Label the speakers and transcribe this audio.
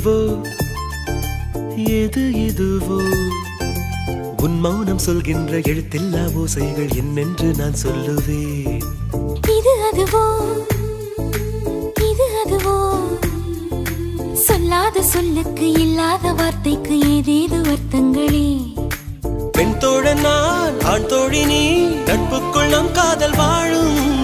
Speaker 1: இதுவோ எது இதுவோ உன் மௌனம் சொல்கின்ற எழுத்தில்லா ஓசைகள் என்னென்று நான் சொல்லுவேன்
Speaker 2: இது அதுவோ சொல்லாத சொல்லுக்கு இல்லாத வார்த்தைக்கு ஏதேது அர்த்தங்களே
Speaker 1: பெண் தோழன் நான் ஆண் தோழி நீ நட்புக்குள் நம் காதல் வாழும்